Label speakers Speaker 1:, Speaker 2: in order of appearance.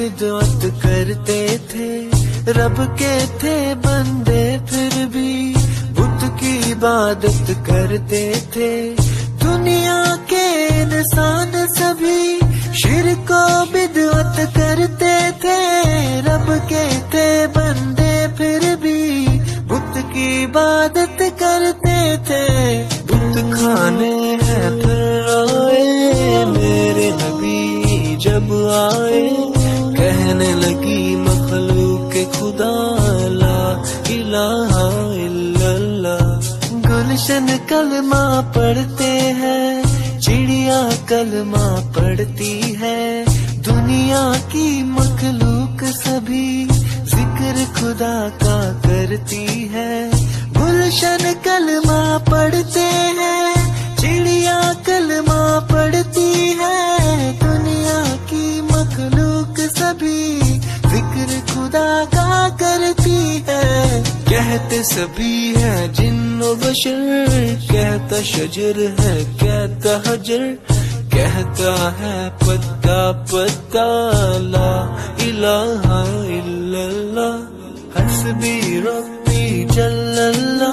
Speaker 1: بدعت کرتے تھے، رب کے تھے بندے پھر بھی بت کی عبادت کرتے تھے۔ دنیا کے انسان سبھی شرک و بدعت کرتے تھے، رب کے تھے بندے پھر بھی بت کی عبادت کرتے تھے۔ بت کھانے ہیں پھر آئے میرے نبی جب آئے، کہنے لگی مخلوق خدا لا الہ الا اللہ۔ گلشن کلمہ پڑھتے ہیں، چڑیا کلمہ پڑھتی ہے، دنیا کی مخلوق سبھی ذکر خدا کا کرتی ہے۔ گلشن کلمہ پڑھتے ہیں، چڑیا کلمہ پڑھتی ہے، دنیا کی مخلوق سبھی ذکر خدا کا کرتی ہے۔ کہتے سبھی ہے جن و بشر، کہتا شجر ہے کہتا حجر، کہتا ہے پتا پتا لا الہ الا اللہ۔ حسبی ربی جل اللہ